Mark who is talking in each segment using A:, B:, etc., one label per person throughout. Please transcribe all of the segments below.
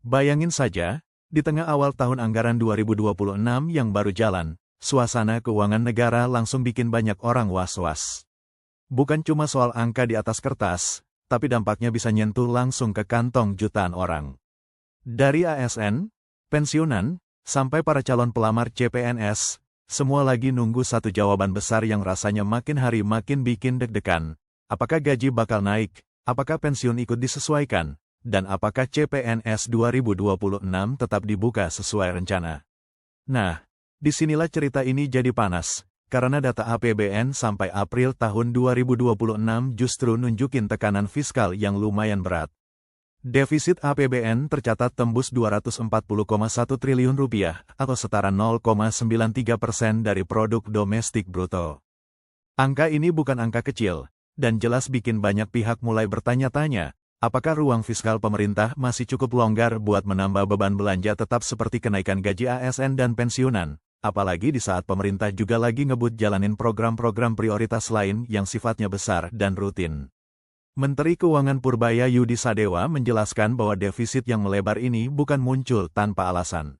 A: Bayangin saja, di tengah awal tahun anggaran 2026 yang baru jalan, suasana keuangan negara langsung bikin banyak orang was-was. Bukan cuma soal angka di atas kertas, tapi dampaknya bisa nyentuh langsung ke kantong jutaan orang. Dari ASN, pensiunan, sampai para calon pelamar CPNS, semua lagi nunggu satu jawaban besar yang rasanya makin hari makin bikin deg-degan. Apakah gaji bakal naik? Apakah pensiun ikut disesuaikan? Dan apakah CPNS 2026 tetap dibuka sesuai rencana? Nah, disinilah cerita ini jadi panas, karena data APBN sampai April tahun 2026 justru nunjukin tekanan fiskal yang lumayan berat. Defisit APBN tercatat tembus Rp240,1 triliun atau setara 0,93% dari produk domestik bruto. Angka ini bukan angka kecil, dan jelas bikin banyak pihak mulai bertanya-tanya, apakah ruang fiskal pemerintah masih cukup longgar buat menambah beban belanja tetap seperti kenaikan gaji ASN dan pensiunan, apalagi di saat pemerintah juga lagi ngebut jalanin program-program prioritas lain yang sifatnya besar dan rutin. Menteri Keuangan Purbaya Yudi Sadewa menjelaskan bahwa defisit yang melebar ini bukan muncul tanpa alasan.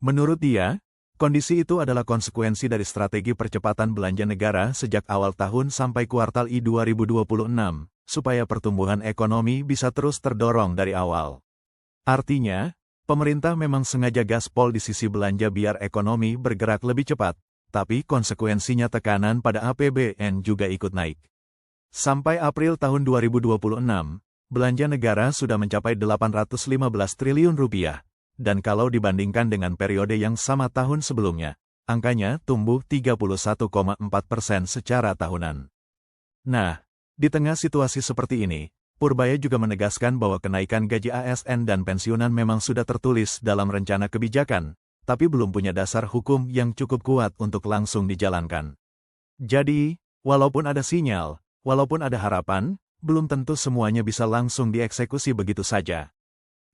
A: Menurut dia, kondisi itu adalah konsekuensi dari strategi percepatan belanja negara sejak awal tahun sampai kuartal I 2026, supaya pertumbuhan ekonomi bisa terus terdorong dari awal. Artinya, pemerintah memang sengaja gaspol di sisi belanja biar ekonomi bergerak lebih cepat, tapi konsekuensinya tekanan pada APBN juga ikut naik. Sampai April tahun 2026, belanja negara sudah mencapai Rp815 triliun, dan kalau dibandingkan dengan periode yang sama tahun sebelumnya, angkanya tumbuh 31,4% secara tahunan. Nah, di tengah situasi seperti ini, Purbaya juga menegaskan bahwa kenaikan gaji ASN dan pensiunan memang sudah tertulis dalam rencana kebijakan, tapi belum punya dasar hukum yang cukup kuat untuk langsung dijalankan. Jadi, walaupun ada sinyal, walaupun ada harapan, belum tentu semuanya bisa langsung dieksekusi begitu saja.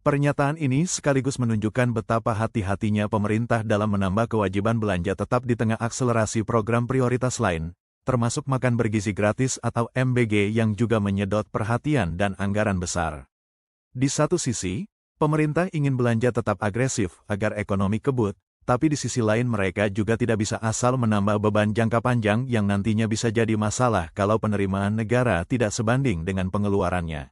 A: Pernyataan ini sekaligus menunjukkan betapa hati-hatinya pemerintah dalam menambah kewajiban belanja tetap di tengah akselerasi program prioritas lain, termasuk makan bergizi gratis atau MBG yang juga menyedot perhatian dan anggaran besar. Di satu sisi, pemerintah ingin belanja tetap agresif agar ekonomi kebut, tapi di sisi lain mereka juga tidak bisa asal menambah beban jangka panjang yang nantinya bisa jadi masalah kalau penerimaan negara tidak sebanding dengan pengeluarannya.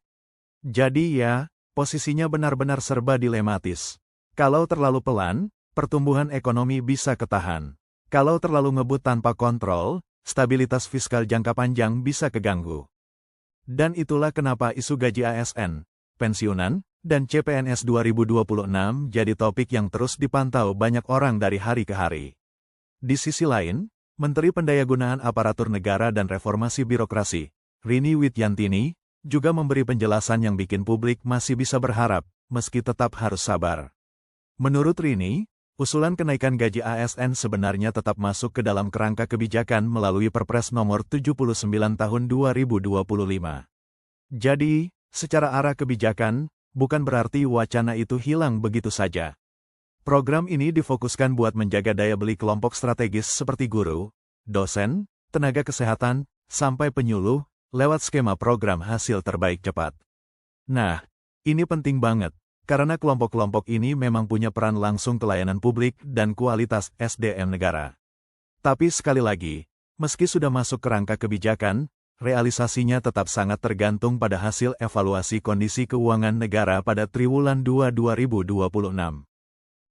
A: Jadi ya, posisinya benar-benar serba dilematis. Kalau terlalu pelan, pertumbuhan ekonomi bisa ketahan. Kalau terlalu ngebut tanpa kontrol, stabilitas fiskal jangka panjang bisa keganggu. Dan itulah kenapa isu gaji ASN, pensiunan, dan CPNS 2026 jadi topik yang terus dipantau banyak orang dari hari ke hari. Di sisi lain, Menteri Pendayagunaan Aparatur Negara dan Reformasi Birokrasi, Rini Widyantini, juga memberi penjelasan yang bikin publik masih bisa berharap, meski tetap harus sabar. Menurut Rini, usulan kenaikan gaji ASN sebenarnya tetap masuk ke dalam kerangka kebijakan melalui Perpres Nomor 79 Tahun 2025. Jadi, secara arah kebijakan, bukan berarti wacana itu hilang begitu saja. Program ini difokuskan buat menjaga daya beli kelompok strategis seperti guru, dosen, tenaga kesehatan, sampai penyuluh, lewat skema program hasil terbaik cepat. Nah, ini penting banget, karena kelompok-kelompok ini memang punya peran langsung ke layanan publik dan kualitas SDM negara. Tapi sekali lagi, meski sudah masuk kerangka kebijakan, realisasinya tetap sangat tergantung pada hasil evaluasi kondisi keuangan negara pada triwulan 2 2026.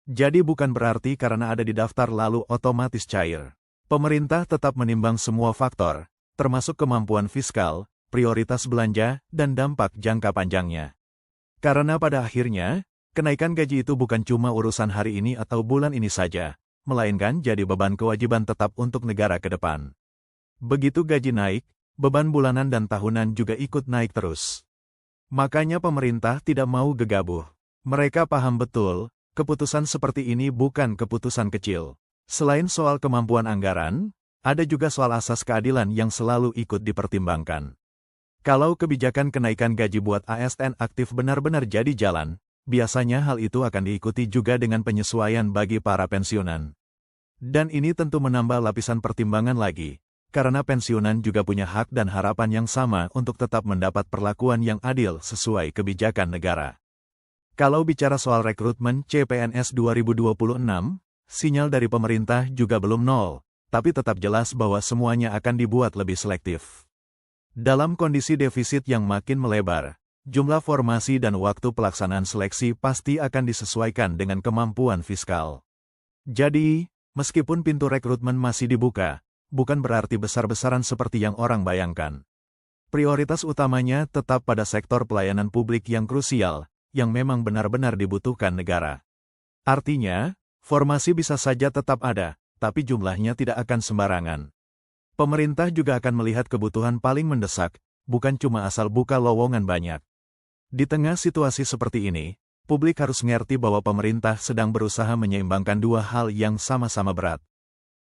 A: Jadi bukan berarti karena ada di daftar lalu otomatis cair. Pemerintah tetap menimbang semua faktor, termasuk kemampuan fiskal, prioritas belanja, dan dampak jangka panjangnya. Karena pada akhirnya, kenaikan gaji itu bukan cuma urusan hari ini atau bulan ini saja, melainkan jadi beban kewajiban tetap untuk negara ke depan. Begitu gaji naik, beban bulanan dan tahunan juga ikut naik terus. Makanya pemerintah tidak mau gegabah. Mereka paham betul, keputusan seperti ini bukan keputusan kecil. Selain soal kemampuan anggaran, ada juga soal asas keadilan yang selalu ikut dipertimbangkan. Kalau kebijakan kenaikan gaji buat ASN aktif benar-benar jadi jalan, biasanya hal itu akan diikuti juga dengan penyesuaian bagi para pensiunan. Dan ini tentu menambah lapisan pertimbangan lagi. Karena pensiunan juga punya hak dan harapan yang sama untuk tetap mendapat perlakuan yang adil sesuai kebijakan negara. Kalau bicara soal rekrutmen CPNS 2026, sinyal dari pemerintah juga belum nol, tapi tetap jelas bahwa semuanya akan dibuat lebih selektif. Dalam kondisi defisit yang makin melebar, jumlah formasi dan waktu pelaksanaan seleksi pasti akan disesuaikan dengan kemampuan fiskal. Jadi, meskipun pintu rekrutmen masih dibuka, bukan berarti besar-besaran seperti yang orang bayangkan. Prioritas utamanya tetap pada sektor pelayanan publik yang krusial, yang memang benar-benar dibutuhkan negara. Artinya, formasi bisa saja tetap ada, tapi jumlahnya tidak akan sembarangan. Pemerintah juga akan melihat kebutuhan paling mendesak, bukan cuma asal buka lowongan banyak. Di tengah situasi seperti ini, publik harus mengerti bahwa pemerintah sedang berusaha menyeimbangkan dua hal yang sama-sama berat.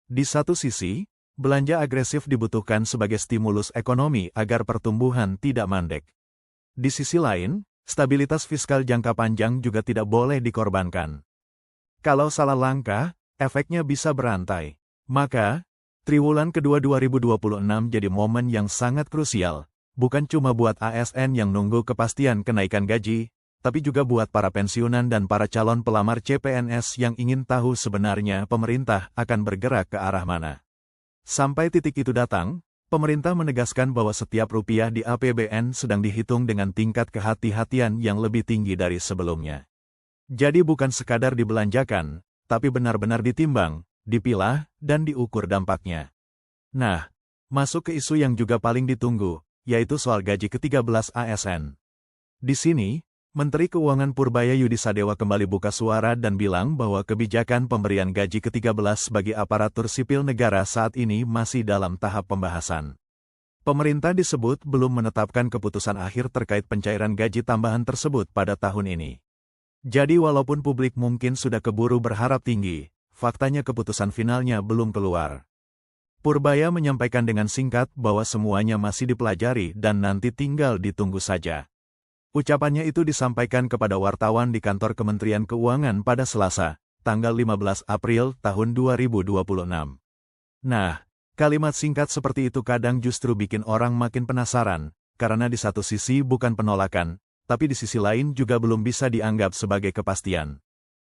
A: Di satu sisi, belanja agresif dibutuhkan sebagai stimulus ekonomi agar pertumbuhan tidak mandek. Di sisi lain, stabilitas fiskal jangka panjang juga tidak boleh dikorbankan. Kalau salah langkah, efeknya bisa berantai. Maka, triwulan kedua 2026 jadi momen yang sangat krusial, bukan cuma buat ASN yang nunggu kepastian kenaikan gaji, tapi juga buat para pensiunan dan para calon pelamar CPNS yang ingin tahu sebenarnya pemerintah akan bergerak ke arah mana. Sampai titik itu datang, pemerintah menegaskan bahwa setiap rupiah di APBN sedang dihitung dengan tingkat kehati-hatian yang lebih tinggi dari sebelumnya. Jadi bukan sekadar dibelanjakan, tapi benar-benar ditimbang, dipilah, dan diukur dampaknya. Nah, masuk ke isu yang juga paling ditunggu, yaitu soal gaji ke-13 ASN. Di sini, Menteri Keuangan Purbaya Yudisadewa kembali buka suara dan bilang bahwa kebijakan pemberian gaji ke-13 bagi aparatur sipil negara saat ini masih dalam tahap pembahasan. Pemerintah disebut belum menetapkan keputusan akhir terkait pencairan gaji tambahan tersebut pada tahun ini. Jadi walaupun publik mungkin sudah keburu berharap tinggi, faktanya keputusan finalnya belum keluar. Purbaya menyampaikan dengan singkat bahwa semuanya masih dipelajari dan nanti tinggal ditunggu saja. Ucapannya itu disampaikan kepada wartawan di kantor Kementerian Keuangan pada Selasa, tanggal 15 April tahun 2026. Nah, kalimat singkat seperti itu kadang justru bikin orang makin penasaran, karena di satu sisi bukan penolakan, tapi di sisi lain juga belum bisa dianggap sebagai kepastian.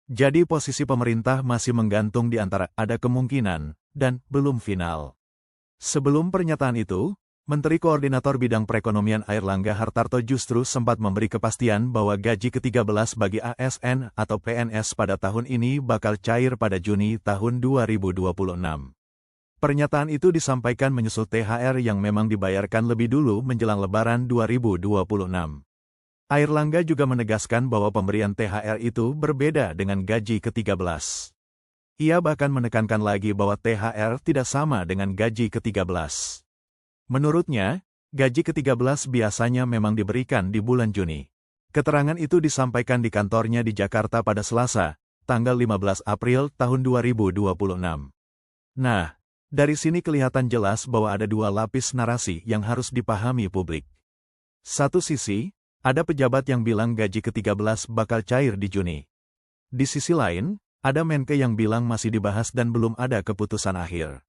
A: Jadi posisi pemerintah masih menggantung di antara ada kemungkinan, dan belum final. Sebelum pernyataan itu, Menteri Koordinator Bidang Perekonomian Airlangga Hartarto justru sempat memberi kepastian bahwa gaji ke-13 bagi ASN atau PNS pada tahun ini bakal cair pada Juni tahun 2026. Pernyataan itu disampaikan menyusul THR yang memang dibayarkan lebih dulu menjelang Lebaran 2026. Airlangga juga menegaskan bahwa pemberian THR itu berbeda dengan gaji ke-13. Ia bahkan menekankan lagi bahwa THR tidak sama dengan gaji ke-13. Menurutnya, gaji ke-13 biasanya memang diberikan di bulan Juni. Keterangan itu disampaikan di kantornya di Jakarta pada Selasa, tanggal 15 April tahun 2026. Nah, dari sini kelihatan jelas bahwa ada dua lapis narasi yang harus dipahami publik. Satu sisi, ada pejabat yang bilang gaji ke-13 bakal cair di Juni. Di sisi lain, ada Menke yang bilang masih dibahas dan belum ada keputusan akhir.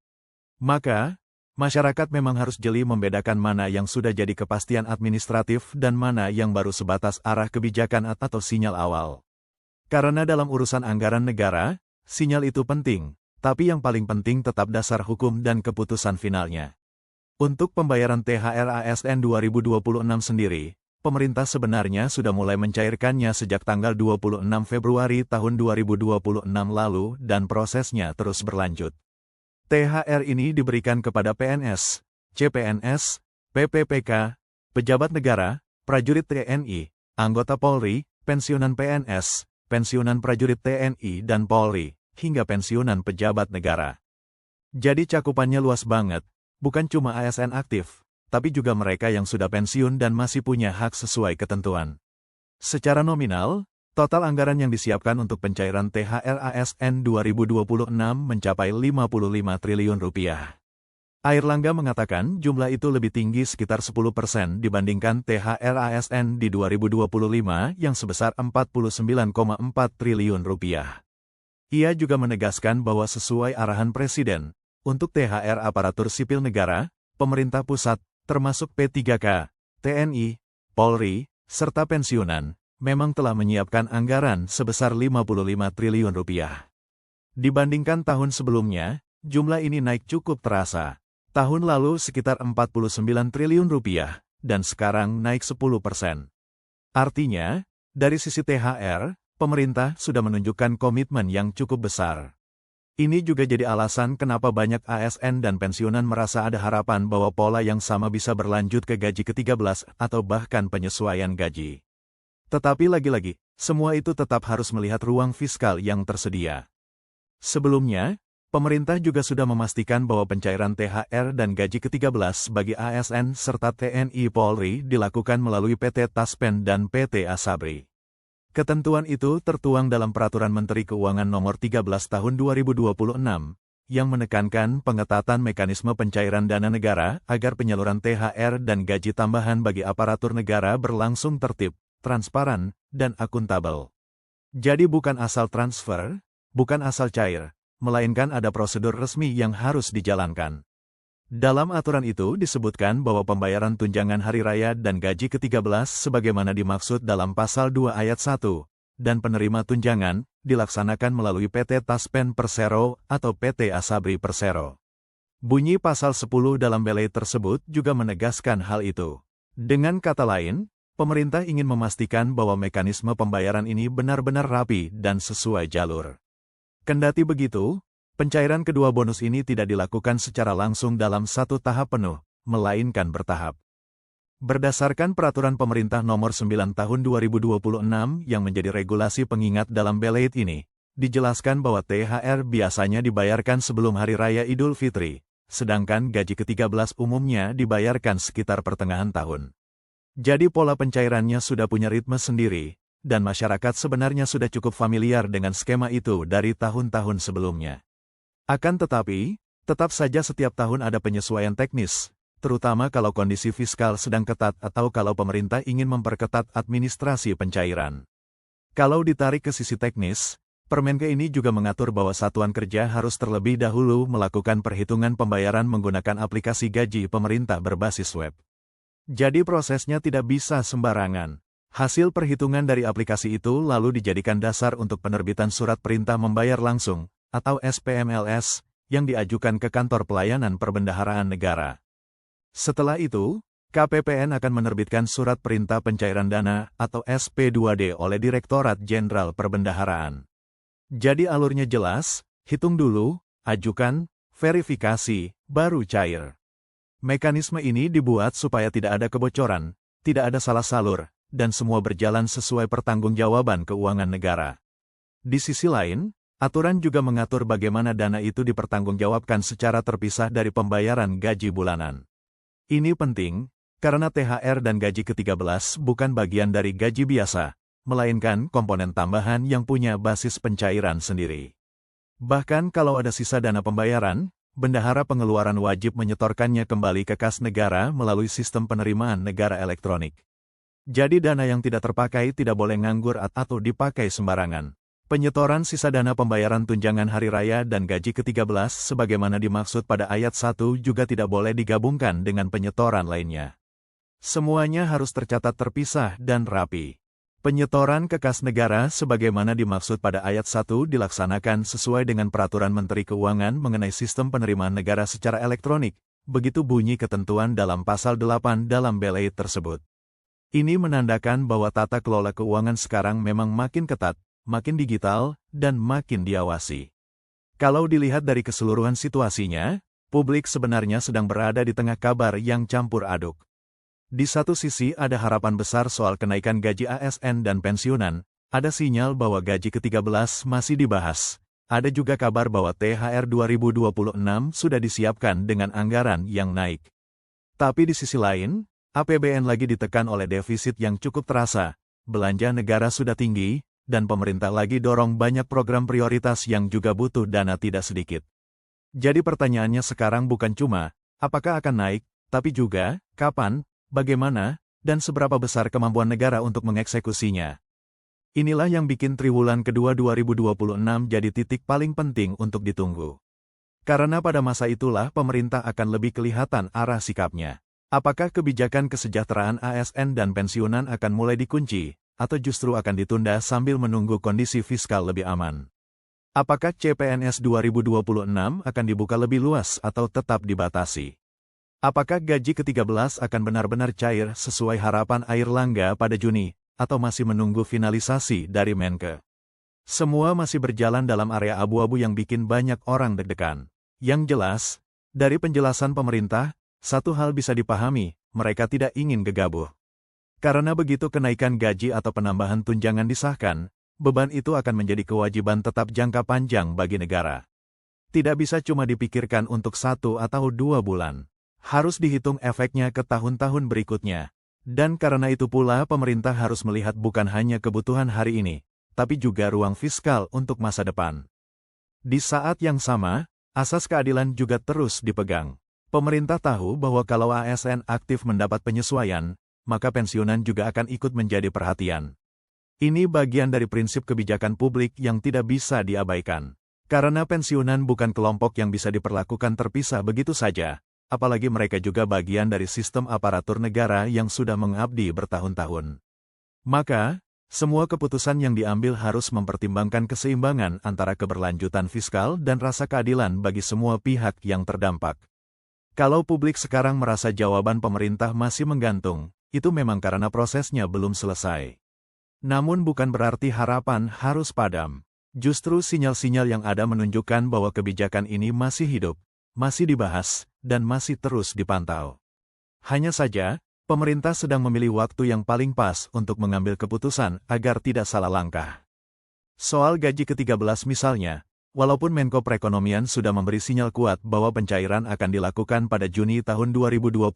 A: Maka, masyarakat memang harus jeli membedakan mana yang sudah jadi kepastian administratif dan mana yang baru sebatas arah kebijakan atau sinyal awal. Karena dalam urusan anggaran negara, sinyal itu penting, tapi yang paling penting tetap dasar hukum dan keputusan finalnya. Untuk pembayaran THR ASN 2026 sendiri, pemerintah sebenarnya sudah mulai mencairkannya sejak tanggal 26 Februari tahun 2026 lalu dan prosesnya terus berlanjut. THR ini diberikan kepada PNS, CPNS, PPPK, pejabat negara, prajurit TNI, anggota Polri, pensiunan PNS, pensiunan prajurit TNI dan Polri, hingga pensiunan pejabat negara. Jadi cakupannya luas banget, bukan cuma ASN aktif, tapi juga mereka yang sudah pensiun dan masih punya hak sesuai ketentuan. Secara nominal, total anggaran yang disiapkan untuk pencairan THR ASN 2026 mencapai 55 triliun rupiah. Airlangga mengatakan jumlah itu lebih tinggi sekitar 10% dibandingkan THR ASN di 2025 yang sebesar 49,4 triliun rupiah. Ia juga menegaskan bahwa sesuai arahan Presiden, untuk THR aparatur sipil negara, pemerintah pusat, termasuk P3K, TNI, Polri, serta pensiunan, memang telah menyiapkan anggaran sebesar 55 triliun rupiah. Dibandingkan tahun sebelumnya, jumlah ini naik cukup terasa. Tahun lalu sekitar 49 triliun rupiah, dan sekarang naik 10%. Artinya, dari sisi THR, pemerintah sudah menunjukkan komitmen yang cukup besar. Ini juga jadi alasan kenapa banyak ASN dan pensiunan merasa ada harapan bahwa pola yang sama bisa berlanjut ke gaji ke-13 atau bahkan penyesuaian gaji. Tetapi lagi-lagi, semua itu tetap harus melihat ruang fiskal yang tersedia. Sebelumnya, pemerintah juga sudah memastikan bahwa pencairan THR dan gaji ke-13 bagi ASN serta TNI Polri dilakukan melalui PT Taspen dan PT Asabri. Ketentuan itu tertuang dalam Peraturan Menteri Keuangan Nomor 13 Tahun 2026, yang menekankan pengetatan mekanisme pencairan dana negara agar penyaluran THR dan gaji tambahan bagi aparatur negara berlangsung tertib, transparan, dan akuntabel. Jadi bukan asal transfer, bukan asal cair, melainkan ada prosedur resmi yang harus dijalankan. Dalam aturan itu disebutkan bahwa pembayaran tunjangan hari raya dan gaji ke-13 sebagaimana dimaksud dalam Pasal 2 Ayat 1, dan penerima tunjangan, dilaksanakan melalui PT Taspen Persero atau PT Asabri Persero. Bunyi Pasal 10 dalam belai tersebut juga menegaskan hal itu. Dengan kata lain, pemerintah ingin memastikan bahwa mekanisme pembayaran ini benar-benar rapi dan sesuai jalur. Kendati begitu, pencairan kedua bonus ini tidak dilakukan secara langsung dalam satu tahap penuh, melainkan bertahap. Berdasarkan Peraturan Pemerintah Nomor 9 Tahun 2026 yang menjadi regulasi pengingat dalam belait ini, dijelaskan bahwa THR biasanya dibayarkan sebelum Hari Raya Idul Fitri, sedangkan gaji ke-13 umumnya dibayarkan sekitar pertengahan tahun. Jadi pola pencairannya sudah punya ritme sendiri, dan masyarakat sebenarnya sudah cukup familiar dengan skema itu dari tahun-tahun sebelumnya. Akan tetapi, tetap saja setiap tahun ada penyesuaian teknis, terutama kalau kondisi fiskal sedang ketat atau kalau pemerintah ingin memperketat administrasi pencairan. Kalau ditarik ke sisi teknis, Permenkeu ini juga mengatur bahwa satuan kerja harus terlebih dahulu melakukan perhitungan pembayaran menggunakan aplikasi gaji pemerintah berbasis web. Jadi prosesnya tidak bisa sembarangan. Hasil perhitungan dari aplikasi itu lalu dijadikan dasar untuk penerbitan surat perintah membayar langsung, atau SPMLS, yang diajukan ke Kantor Pelayanan Perbendaharaan Negara. Setelah itu, KPPN akan menerbitkan Surat Perintah Pencairan Dana atau SP2D oleh Direktorat Jenderal Perbendaharaan. Jadi alurnya jelas, hitung dulu, ajukan, verifikasi, baru cair. Mekanisme ini dibuat supaya tidak ada kebocoran, tidak ada salah salur, dan semua berjalan sesuai pertanggungjawaban keuangan negara. Di sisi lain, aturan juga mengatur bagaimana dana itu dipertanggungjawabkan secara terpisah dari pembayaran gaji bulanan. Ini penting, karena THR dan gaji ke-13 bukan bagian dari gaji biasa, melainkan komponen tambahan yang punya basis pencairan sendiri. Bahkan kalau ada sisa dana pembayaran, bendahara pengeluaran wajib menyetorkannya kembali ke kas negara melalui sistem penerimaan negara elektronik. Jadi dana yang tidak terpakai tidak boleh nganggur atau dipakai sembarangan. Penyetoran sisa dana pembayaran tunjangan hari raya dan gaji ke-13 sebagaimana dimaksud pada ayat 1 juga tidak boleh digabungkan dengan penyetoran lainnya. Semuanya harus tercatat terpisah dan rapi. Penyetoran ke kas negara sebagaimana dimaksud pada ayat 1 dilaksanakan sesuai dengan Peraturan Menteri Keuangan mengenai Sistem Penerimaan Negara secara elektronik, begitu bunyi ketentuan dalam Pasal 8 dalam belait tersebut. Ini menandakan bahwa tata kelola keuangan sekarang memang makin ketat, makin digital, dan makin diawasi. Kalau dilihat dari keseluruhan situasinya, publik sebenarnya sedang berada di tengah kabar yang campur aduk. Di satu sisi ada harapan besar soal kenaikan gaji ASN dan pensiunan, ada sinyal bahwa gaji ke-13 masih dibahas, ada juga kabar bahwa THR 2026 sudah disiapkan dengan anggaran yang naik. Tapi di sisi lain, APBN lagi ditekan oleh defisit yang cukup terasa, belanja negara sudah tinggi, dan pemerintah lagi dorong banyak program prioritas yang juga butuh dana tidak sedikit. Jadi pertanyaannya sekarang bukan cuma, apakah akan naik, tapi juga, kapan, bagaimana, dan seberapa besar kemampuan negara untuk mengeksekusinya. Inilah yang bikin triwulan kedua 2026 jadi titik paling penting untuk ditunggu. Karena pada masa itulah pemerintah akan lebih kelihatan arah sikapnya. Apakah kebijakan kesejahteraan ASN dan pensiunan akan mulai dikunci, atau justru akan ditunda sambil menunggu kondisi fiskal lebih aman? Apakah CPNS 2026 akan dibuka lebih luas atau tetap dibatasi? Apakah gaji ke-13 akan benar-benar cair sesuai harapan Airlangga pada Juni, atau masih menunggu finalisasi dari Menke? Semua masih berjalan dalam area abu-abu yang bikin banyak orang deg-degan. Yang jelas, dari penjelasan pemerintah, satu hal bisa dipahami, mereka tidak ingin gegabah. Karena begitu kenaikan gaji atau penambahan tunjangan disahkan, beban itu akan menjadi kewajiban tetap jangka panjang bagi negara. Tidak bisa cuma dipikirkan untuk 1 atau 2 bulan. Harus dihitung efeknya ke tahun-tahun berikutnya. Dan karena itu pula pemerintah harus melihat bukan hanya kebutuhan hari ini, tapi juga ruang fiskal untuk masa depan. Di saat yang sama, asas keadilan juga terus dipegang. Pemerintah tahu bahwa kalau ASN aktif mendapat penyesuaian, maka pensiunan juga akan ikut menjadi perhatian. Ini bagian dari prinsip kebijakan publik yang tidak bisa diabaikan. Karena pensiunan bukan kelompok yang bisa diperlakukan terpisah begitu saja, apalagi mereka juga bagian dari sistem aparatur negara yang sudah mengabdi bertahun-tahun. Maka, semua keputusan yang diambil harus mempertimbangkan keseimbangan antara keberlanjutan fiskal dan rasa keadilan bagi semua pihak yang terdampak. Kalau publik sekarang merasa jawaban pemerintah masih menggantung, itu memang karena prosesnya belum selesai. Namun bukan berarti harapan harus padam. Justru sinyal-sinyal yang ada menunjukkan bahwa kebijakan ini masih hidup, masih dibahas, dan masih terus dipantau. Hanya saja, pemerintah sedang memilih waktu yang paling pas untuk mengambil keputusan agar tidak salah langkah. Soal gaji ke-13 misalnya, walaupun Menko Perekonomian sudah memberi sinyal kuat bahwa pencairan akan dilakukan pada Juni tahun 2026,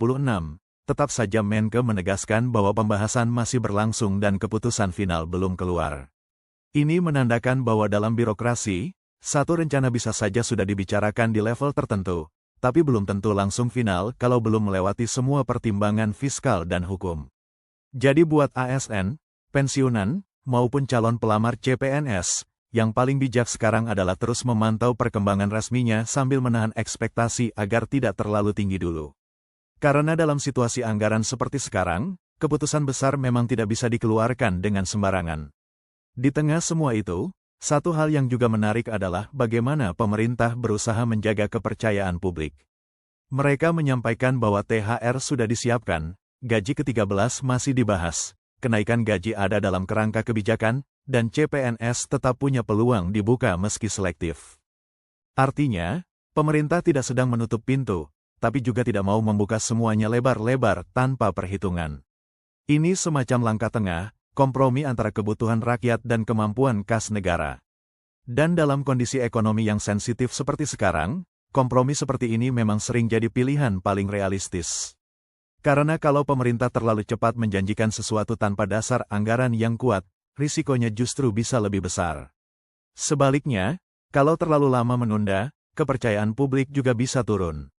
A: tetap saja Menke menegaskan bahwa pembahasan masih berlangsung dan keputusan final belum keluar. Ini menandakan bahwa dalam birokrasi, satu rencana bisa saja sudah dibicarakan di level tertentu, tapi belum tentu langsung final kalau belum melewati semua pertimbangan fiskal dan hukum. Jadi buat ASN, pensiunan, maupun calon pelamar CPNS, yang paling bijak sekarang adalah terus memantau perkembangan resminya sambil menahan ekspektasi agar tidak terlalu tinggi dulu. Karena dalam situasi anggaran seperti sekarang, keputusan besar memang tidak bisa dikeluarkan dengan sembarangan. Di tengah semua itu, satu hal yang juga menarik adalah bagaimana pemerintah berusaha menjaga kepercayaan publik. Mereka menyampaikan bahwa THR sudah disiapkan, gaji ke-13 masih dibahas, kenaikan gaji ada dalam kerangka kebijakan, dan CPNS tetap punya peluang dibuka meski selektif. Artinya, pemerintah tidak sedang menutup pintu, tapi juga tidak mau membuka semuanya lebar-lebar tanpa perhitungan. Ini semacam langkah tengah, kompromi antara kebutuhan rakyat dan kemampuan kas negara. Dan dalam kondisi ekonomi yang sensitif seperti sekarang, kompromi seperti ini memang sering jadi pilihan paling realistis. Karena kalau pemerintah terlalu cepat menjanjikan sesuatu tanpa dasar anggaran yang kuat, risikonya justru bisa lebih besar. Sebaliknya, kalau terlalu lama menunda, kepercayaan publik juga bisa turun.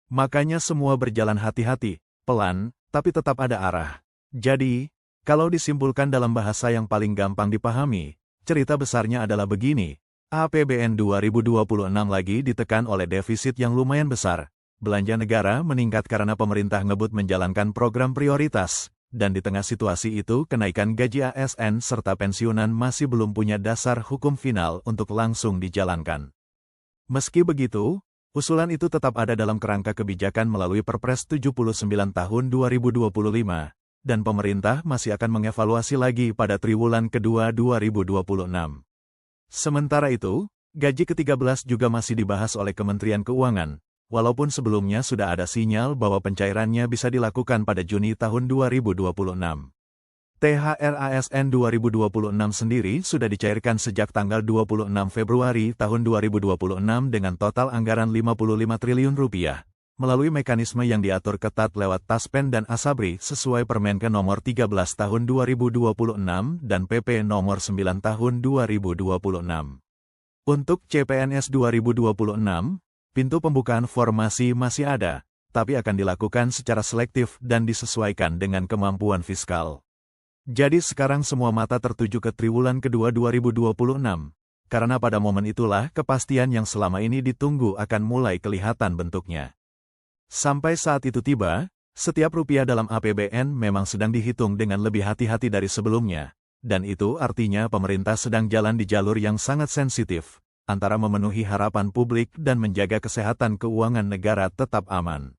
A: Makanya semua berjalan hati-hati, pelan, tapi tetap ada arah. Jadi, kalau disimpulkan dalam bahasa yang paling gampang dipahami, cerita besarnya adalah begini. APBN 2026 lagi ditekan oleh defisit yang lumayan besar. Belanja negara meningkat karena pemerintah ngebut menjalankan program prioritas. Dan di tengah situasi itu kenaikan gaji ASN serta pensiunan masih belum punya dasar hukum final untuk langsung dijalankan. Meski begitu, usulan itu tetap ada dalam kerangka kebijakan melalui Perpres 79 tahun 2025, dan pemerintah masih akan mengevaluasi lagi pada triwulan kedua 2026. Sementara itu, gaji ke-13 juga masih dibahas oleh Kementerian Keuangan, walaupun sebelumnya sudah ada sinyal bahwa pencairannya bisa dilakukan pada Juni tahun 2026. THR ASN 2026 sendiri sudah dicairkan sejak tanggal 26 Februari tahun 2026 dengan total anggaran Rp55 triliun, melalui mekanisme yang diatur ketat lewat Taspen dan Asabri sesuai Permenke nomor 13 tahun 2026 dan PP nomor 9 tahun 2026. Untuk CPNS 2026, pintu pembukaan formasi masih ada, tapi akan dilakukan secara selektif dan disesuaikan dengan kemampuan fiskal. Jadi sekarang semua mata tertuju ke triwulan kedua 2026, karena pada momen itulah kepastian yang selama ini ditunggu akan mulai kelihatan bentuknya. Sampai saat itu tiba, setiap rupiah dalam APBN memang sedang dihitung dengan lebih hati-hati dari sebelumnya, Dan itu artinya pemerintah sedang jalan di jalur yang sangat sensitif, antara memenuhi harapan publik dan menjaga kesehatan keuangan negara tetap aman.